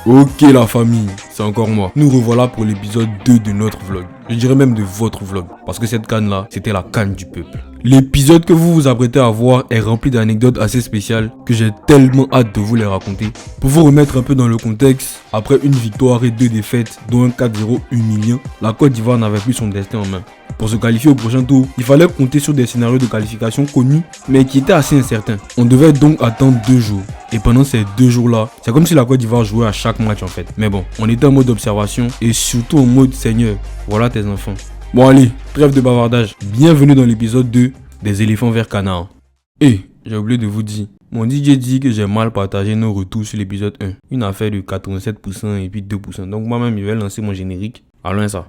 Ok la famille, c'est encore moi. Nous revoilà pour l'épisode 2 de notre vlog. Je dirais même de votre vlog. Parce que cette canne là, c'était la canne du peuple. L'épisode que vous vous apprêtez à voir est rempli d'anecdotes assez spéciales que j'ai tellement hâte de vous les raconter. Pour vous remettre un peu dans le contexte, après une victoire et 2 défaites, dont un 4-0 humiliant, la Côte d'Ivoire n'avait plus son destin en main. Pour se qualifier au prochain tour, il fallait compter sur des scénarios de qualification connus, mais qui étaient assez incertains. On devait donc attendre 2 jours. Et pendant ces 2 jours-là, c'est comme si la Côte d'Ivoire jouait à chaque match en fait. Mais bon, on était en mode observation et surtout en mode Seigneur, voilà tes enfants. Bon allez, trêve de bavardage. Bienvenue dans l'épisode 2 des éléphants vers Canard. Et j'ai oublié de vous dire, mon DJ dit que j'ai mal partagé nos retours sur l'épisode 1. Une affaire de 87% et puis 2%. Donc moi-même, je vais lancer mon générique. Allons ça.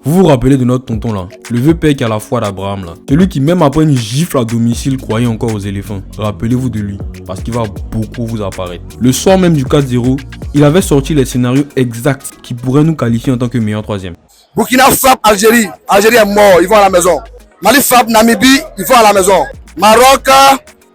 Vous vous rappelez de notre tonton là, le vieux père qui a la foi d'Abraham là, celui qui même après une gifle à domicile croyait encore aux éléphants. Rappelez-vous de lui, parce qu'il va beaucoup vous apparaître. Le soir même du 4-0, il avait sorti les scénarios exacts qui pourraient nous qualifier en tant que meilleur troisième. Burkina frappe Algérie, Algérie est mort, ils vont à la maison. Mali frappe Namibie, ils vont à la maison. Maroc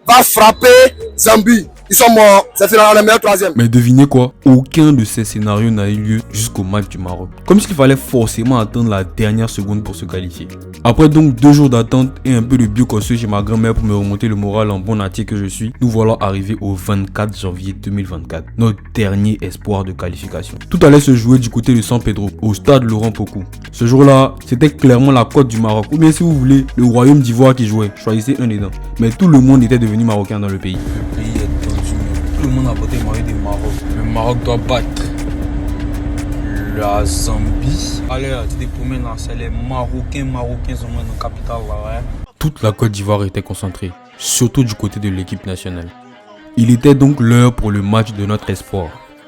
va frapper Zambie. Ils sont morts, c'est finalement le meilleur troisième. Mais devinez quoi? Aucun de ces scénarios n'a eu lieu jusqu'au match du Maroc. Comme s'il fallait forcément attendre la dernière seconde pour se qualifier. Après donc 2 jours d'attente et un peu de biocosseux chez ma grand-mère pour me remonter le moral en bon natier que je suis, nous voilà arrivés au 24 janvier 2024. Notre dernier espoir de qualification. Tout allait se jouer du côté de San Pedro, au stade Laurent Pocou. Ce jour-là, c'était clairement la côte du Maroc. Ou bien si vous voulez, le royaume d'Ivoire qui jouait. Choisissez un des deux. Mais tout le monde était devenu marocain dans le pays. Le pays est tout le monde a voté Maroc du Maroc. Le Maroc doit battre la Zambie. Allez là, tu te promènes là, c'est les Marocains sont dans la capitale là, ouais. Toute la Côte d'Ivoire était concentrée, surtout du côté de l'équipe nationale. Il était donc l'heure pour le match de notre espoir.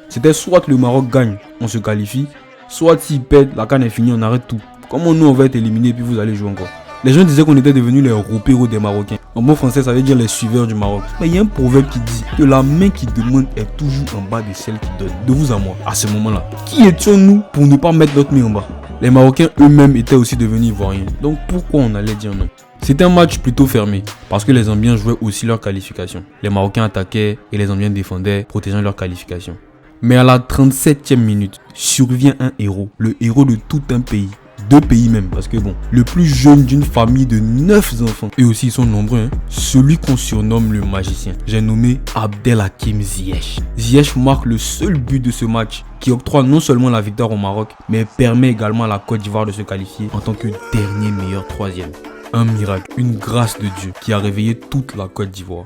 C'était soit le Maroc gagne, on se qualifie, soit s'il perd, la canne est finie, on arrête tout. Comment nous on va être éliminés puis vous allez jouer encore. Les gens disaient qu'on était devenus les ropéros des Marocains. En bon français, ça veut dire les suiveurs du Maroc. Mais il y a un proverbe qui dit que la main qui demande est toujours en bas de celle qui donne. De vous à moi, à ce moment-là. Qui étions-nous pour ne pas mettre notre main en bas? Les Marocains eux-mêmes étaient aussi devenus ivoiriens. Donc pourquoi on allait dire non? C'était un match plutôt fermé, parce que les Zambiens jouaient aussi leur qualification. Les Marocains attaquaient et les Zambiens défendaient, protégeant leur qualification. Mais à la 37e minute, survient un héros, le héros de tout un pays. 2 pays même, parce que bon, le plus jeune d'une famille de 9 enfants, et aussi ils sont nombreux, celui qu'on surnomme le magicien. J'ai nommé Abdelhakim Ziyech. Ziyech marque le seul but de ce match, qui octroie non seulement la victoire au Maroc, mais permet également à la Côte d'Ivoire de se qualifier en tant que dernier meilleur troisième. Un miracle, une grâce de Dieu qui a réveillé toute la Côte d'Ivoire.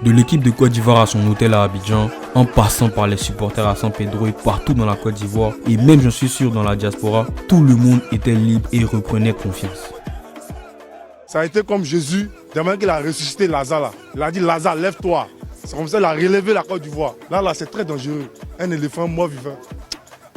De l'équipe de Côte d'Ivoire à son hôtel à Abidjan, en passant par les supporters à San Pedro et partout dans la Côte d'Ivoire, et même j'en suis sûr dans la diaspora, tout le monde était libre et reprenait confiance. Ça a été comme Jésus, demain qu'il a ressuscité Lazare là. Il a dit Lazare, lève-toi. C'est comme ça qu'il a relevé la Côte d'Ivoire. Là, c'est très dangereux. Un éléphant mort vivant.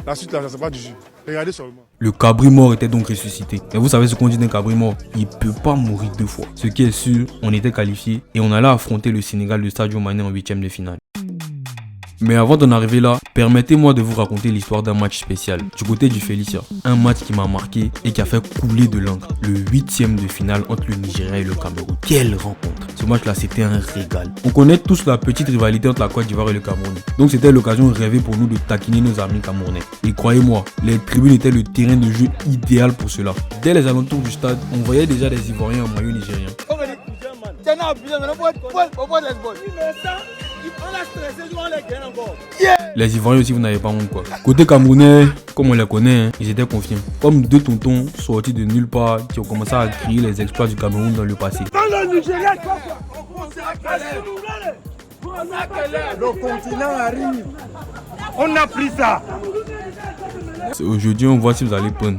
La suite là, c'est pas du jeu. Regardez seulement. Le cabri mort était donc ressuscité. Et vous savez ce qu'on dit d'un cabri mort? Il ne peut pas mourir 2 fois. Ce qui est sûr, on était qualifié et on allait affronter le Sénégal de Sadio Mané en 8e de finale. Mais avant d'en arriver là, permettez-moi de vous raconter l'histoire d'un match spécial du côté du Felicia. Un match qui m'a marqué et qui a fait couler de l'encre. Le 8e de finale entre le Nigeria et le Cameroun. Quelle rencontre! Ce match-là, c'était un régal. On connaît tous la petite rivalité entre la Côte d'Ivoire et le Cameroun. Donc c'était l'occasion rêvée pour nous de taquiner nos amis camerounais. Et croyez-moi, les tribunes étaient le terrain de jeu idéal pour cela. Dès les alentours du stade, on voyait déjà des Ivoiriens en maillot nigérien. Les Ivoiriens aussi, vous n'avez pas honte quoi. Côté camerounais, comme on les connaît, ils étaient confiants. Comme 2 tontons sortis de nulle part qui ont commencé à crier les exploits du Cameroun dans le passé. Le continent arrive. On a pris ça. Aujourd'hui, on voit si vous allez prendre.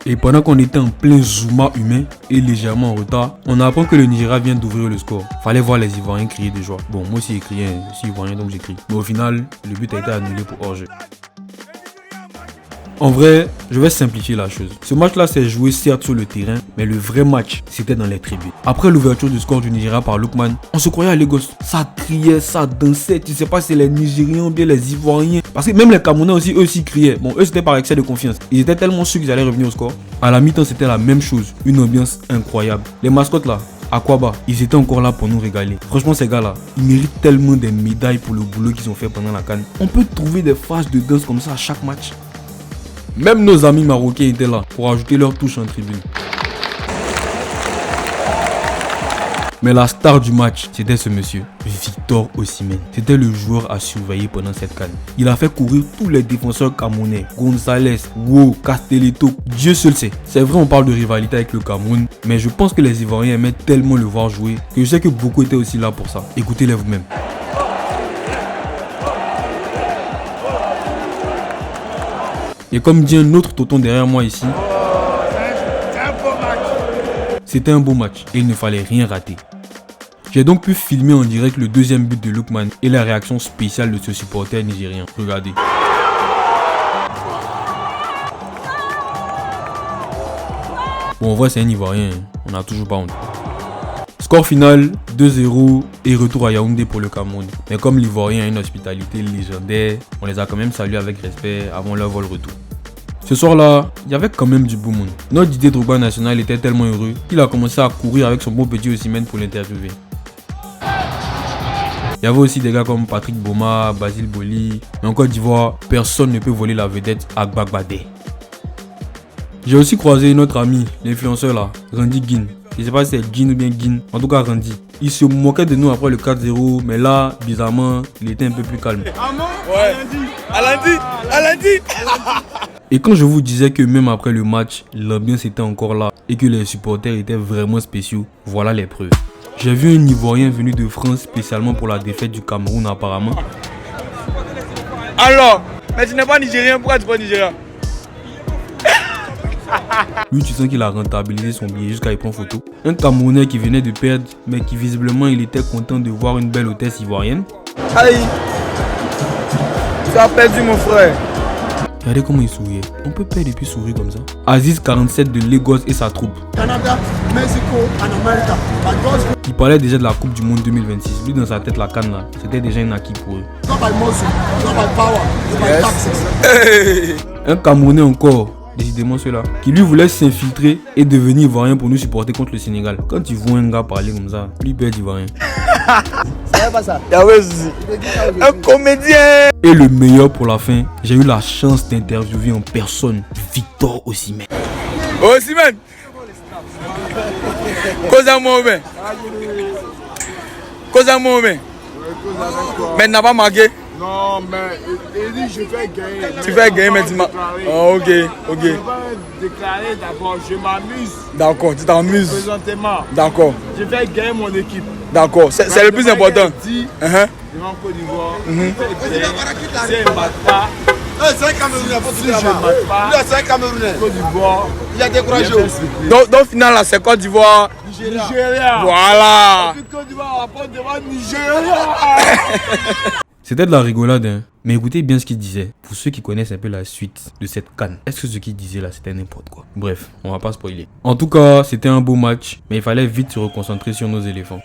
Et pendant qu'on était en plein zooma humain et légèrement en retard, on apprend que le Nigeria vient d'ouvrir le score. Fallait voir les Ivoiriens crier de joie. Bon, moi aussi j'ai crié, je suis Ivoirien donc j'ai crié. Mais au final, le but a été annulé pour hors-jeu. En vrai, je vais simplifier la chose. Ce match-là s'est joué certes sur le terrain, mais le vrai match, c'était dans les tribunes. Après l'ouverture du score du Nigeria par Lookman, on se croyait à Lagos. Ça criait, ça dansait. Tu sais pas si c'est les Nigériens ou bien les Ivoiriens. Parce que même les Camerounais aussi, eux aussi criaient. Bon, eux c'était par excès de confiance. Ils étaient tellement sûrs qu'ils allaient revenir au score. À la mi-temps, c'était la même chose. Une ambiance incroyable. Les mascottes là, Aquaba, ils étaient encore là pour nous régaler. Franchement, ces gars-là, ils méritent tellement des médailles pour le boulot qu'ils ont fait pendant la CAN. On peut trouver des phases de danse comme ça à chaque match. Même nos amis marocains étaient là pour ajouter leur touche en tribune. Mais la star du match, c'était ce monsieur, Victor Osimhen. C'était le joueur à surveiller pendant cette CAN. Il a fait courir tous les défenseurs camerounais. Gonzalez, Wo, Castelletto, Dieu seul sait. C'est vrai, on parle de rivalité avec le Cameroun, mais je pense que les Ivoiriens aimaient tellement le voir jouer que je sais que beaucoup étaient aussi là pour ça. Écoutez-les vous-même. Et comme dit un autre tonton derrière moi ici, c'était un beau match et il ne fallait rien rater. J'ai donc pu filmer en direct le deuxième but de Lookman et la réaction spéciale de ce supporter nigérien. Regardez. Bon, en vrai, c'est un Ivoirien, on n'a toujours pas honte. Score final, 2-0 et retour à Yaoundé pour le Cameroun. Mais comme l'Ivoirien a une hospitalité légendaire, on les a quand même salués avec respect avant leur vol retour. Ce soir-là, il y avait quand même du beau monde. Notre Didier Drogba national était tellement heureux qu'il a commencé à courir avec son bon petit Osimhen pour l'interviewer. Il y avait aussi des gars comme Patrick Boma, Basile Boli. Mais en Côte d'Ivoire, personne ne peut voler la vedette Agbagbade. J'ai aussi croisé notre ami, l'influenceur là, Randy Gin. Je ne sais pas si c'est Gin ou bien Gin, en tout cas Randy. Il se moquait de nous après le 4-0, mais là, bizarrement, il était un peu plus calme. Ouais. À lundi. Et quand je vous disais que même après le match, l'ambiance était encore là et que les supporters étaient vraiment spéciaux, voilà les preuves. J'ai vu un Ivoirien venu de France spécialement pour la défaite du Cameroun apparemment. Alors, mais tu n'es pas Nigérien, pourquoi tu es pas Nigérien? Lui, tu sens qu'il a rentabilisé son billet jusqu'à y prendre photo. Un Camerounais qui venait de perdre, mais qui visiblement il était content de voir une belle hôtesse ivoirienne. Aïe, tu as perdu mon frère. Regardez comment il souriait. On peut perdre et puis sourire comme ça. Aziz 47 de Lagos et sa troupe. Canada, Mexico and America. Il parlait déjà de la Coupe du Monde 2026. Lui dans sa tête la canne là, c'était déjà un acquis pour eux. Not by muscle, not by power, it's by taxes. Un Camerounais encore, décidément ceux-là, qui lui voulait s'infiltrer et devenir ivoirien pour nous supporter contre le Sénégal. Quand tu vois un gars parler comme ça, lui perd ivoirien. C'est pas ça. Un comédien. Et le meilleur pour la fin, j'ai eu la chance d'interviewer en personne Victor Osimhen. Osimhen. Cosa Mohamed. Mais il n'a pas marqué. Non, mais il dit je vais gagner. Tu vas gagner maintenant. Oh, ok. Je vais déclarer d'abord, je m'amuse. D'accord, tu t'amuses. Présentement, D'accord, je vais gagner mon équipe. d'accord. C'est le plus important. Dit, Uh-huh. devant Côte d'Ivoire, c'est un matin. C'est un Camerounais, Si je ne mate pas, c'est un Camerounais. Côte d'Ivoire, Il a découragé. Donc final là, c'est Côte d'Ivoire. Nigeria. Voilà. Puis Côte d'Ivoire rapporte devant Nigeria. C'était de la rigolade, hein. Mais écoutez bien ce qu'il disait. Pour ceux qui connaissent un peu la suite de cette CAN, est-ce que ce qu'il disait là c'était n'importe quoi? Bref, on va pas spoiler. En tout cas, c'était un beau match, mais il fallait vite se reconcentrer sur nos éléphants.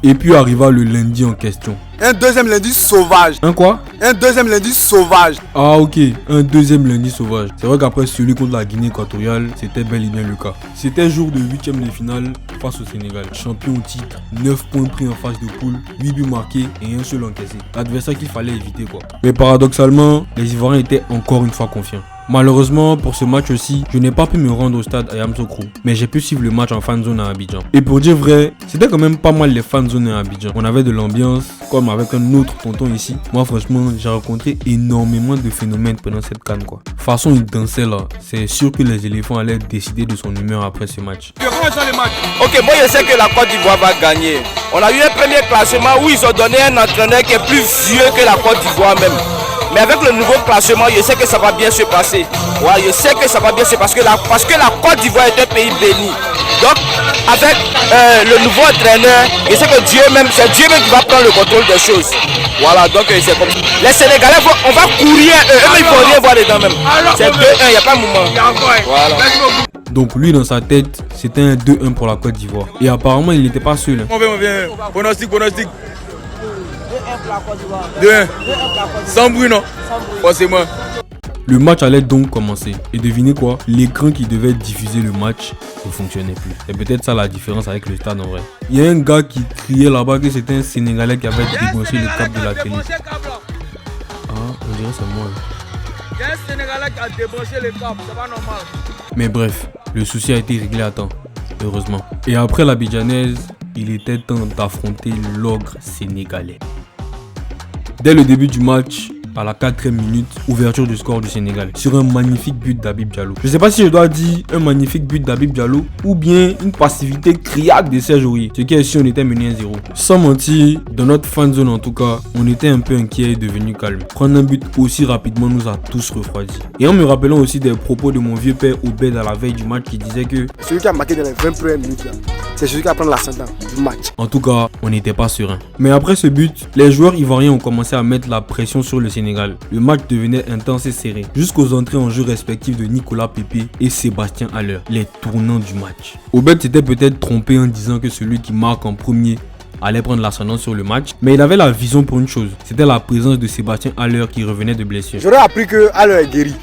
Et puis arriva le lundi en question. Un deuxième lundi sauvage. Un quoi? Un deuxième lundi sauvage. Ah ok, un deuxième lundi sauvage. C'est vrai qu'après celui contre la Guinée équatoriale, c'était bel et bien le cas. C'était jour de 8e de finale face au Sénégal. Champion au titre, 9 points pris en phase de poule, 8 buts marqués et un seul encaissé. L'adversaire qu'il fallait éviter quoi. Mais paradoxalement, les Ivoiriens étaient encore une fois confiants. Malheureusement, pour ce match aussi, je n'ai pas pu me rendre au stade à Yamoussoukro, mais j'ai pu suivre le match en fan zone à Abidjan. Et pour dire vrai, c'était quand même pas mal les fan zones à Abidjan. On avait de l'ambiance, comme avec un autre tonton ici. Moi franchement, j'ai rencontré énormément de phénomènes pendant cette CAN quoi. Façon il dansait là, c'est sûr que les éléphants allaient décider de son humeur après ce match. Ok, moi je sais que la Côte d'Ivoire va gagner. On a eu un premier classement où ils ont donné un entraîneur qui est plus vieux que la Côte d'Ivoire même. Mais avec le nouveau classement, je sais que ça va bien se passer. Ouais, je sais que ça va bien se passer parce que la Côte d'Ivoire est un pays béni. Donc, avec le nouveau entraîneur, et c'est que Dieu même, c'est Dieu même qui va prendre le contrôle des choses. Voilà, donc c'est comme ça. Les Sénégalais, on va courir, eux, ils ne vont rien voir dedans même. C'est 2-1, il n'y a pas de moment. Voilà. Donc lui dans sa tête, c'était un 2-1 pour la Côte d'Ivoire. Et apparemment il n'était pas seul. On vient. Pronostic. 2-1 pour la Côte d'Ivoire. 2-1. Sans bruit, non? Forcément. Le match allait donc commencer. Et devinez quoi? L'écran qui devait diffuser le match ne fonctionnait plus. C'est peut-être ça la différence avec le stade en vrai. Il y a un gars qui criait là-bas que c'était un Sénégalais qui avait débranché le câble de la télé. Ah, on dirait c'est moi. Il y a un Sénégalais qui a débranché le câble, c'est pas normal. Mais bref, le souci a été réglé à temps, heureusement. Et après l'Abidjanaise, il était temps d'affronter l'ogre sénégalais. Dès le début du match, à la 4e minute, ouverture du score du Sénégal sur un magnifique but d'Habib Diallo. Je ne sais pas si je dois dire un magnifique but d'Habib Diallo ou bien une passivité criarde de Serge Aurier, ce qui est si on était mené 1-0. Sans mentir, dans notre fan zone en tout cas, on était un peu inquiet et devenu calme. Prendre un but aussi rapidement nous a tous refroidis. Et en me rappelant aussi des propos de mon vieux père Obed à la veille du match qui disait que celui qui a marqué dans les 20 premières minutes, c'est celui qui va prendre l'ascendant du match. En tout cas, on n'était pas serein. Mais après ce but, les joueurs ivoiriens ont commencé à mettre la pression sur le Sénégal. Le match devenait intense et serré, jusqu'aux entrées en jeu respectives de Nicolas Pepe et Sébastien Haller, les tournants du match. Obed s'était peut-être trompé en disant que celui qui marque en premier allait prendre l'ascendant sur le match, mais il avait la vision pour une chose, c'était la présence de Sébastien Haller qui revenait de blessure. J'aurais appris que Haller est guéri,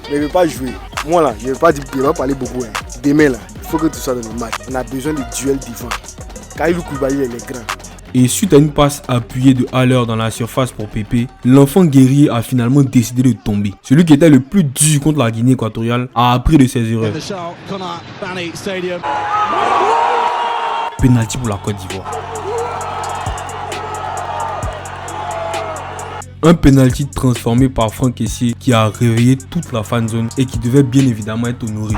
mais il ne veut pas jouer. Moi là, je ne vais pas dire, il va parler beaucoup. Demain là, il faut que tu sois dans le match. On a besoin de duels devant. Kalidou Koulibaly il est grand. Et suite à une passe appuyée de Haller dans la surface pour Pepe, l'enfant guerrier a finalement décidé de tomber. Celui qui était le plus dur contre la Guinée équatoriale a appris de ses erreurs. Penalty pour la Côte d'Ivoire. Un penalty transformé par Franck Kessié qui a réveillé toute la fan zone et qui devait bien évidemment être honoré.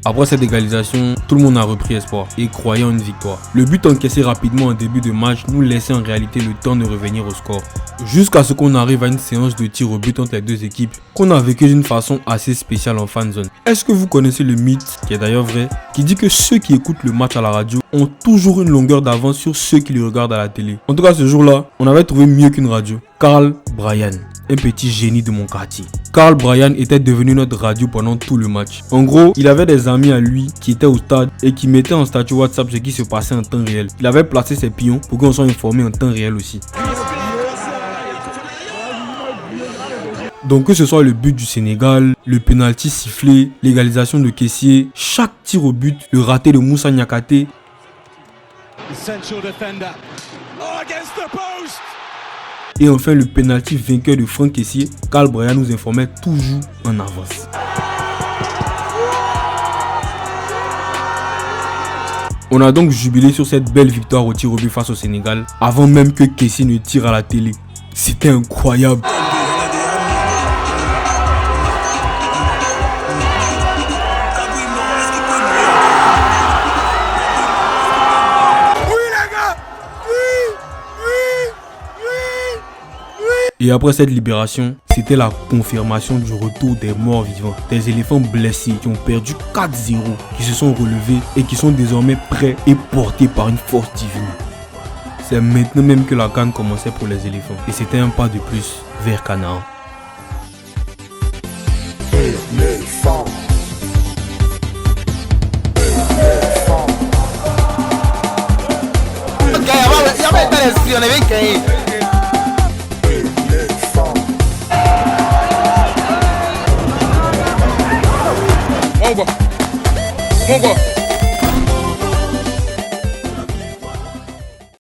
Après cette égalisation, tout le monde a repris espoir et croyait en une victoire. Le but encaissé rapidement en début de match nous laissait en réalité le temps de revenir au score. Jusqu'à ce qu'on arrive à une séance de tir au but entre les deux équipes qu'on a vécu d'une façon assez spéciale en fan zone. Est-ce que vous connaissez le mythe, qui est d'ailleurs vrai, qui dit que ceux qui écoutent le match à la radio ont toujours une longueur d'avance sur ceux qui le regardent à la télé? En tout cas ce jour-là, on avait trouvé mieux qu'une radio. Karl Bryan, un petit génie de mon quartier. Karl Bryan était devenu notre radio pendant tout le match. En gros, il avait des amis à lui qui étaient au stade et qui mettaient en statut WhatsApp ce qui se passait en temps réel. Il avait placé ses pions pour qu'on soit informé en temps réel aussi. Donc que ce soit le but du Sénégal, le penalty sifflé, l'égalisation de Kessié, chaque tir au but, le raté de Moussa Niakhaté, et enfin le penalty vainqueur de Franck Kessié, Karl Bryan nous informait toujours en avance. On a donc jubilé sur cette belle victoire au tir au but face au Sénégal, avant même que Kessié ne tire à la télé. C'était incroyable. Et après cette libération, c'était la confirmation du retour des morts vivants, des éléphants blessés qui ont perdu 4-0, qui se sont relevés et qui sont désormais prêts et portés par une force divine. C'est maintenant même que la CAN commençait pour les éléphants et c'était un pas de plus vers Canaan. Mongo.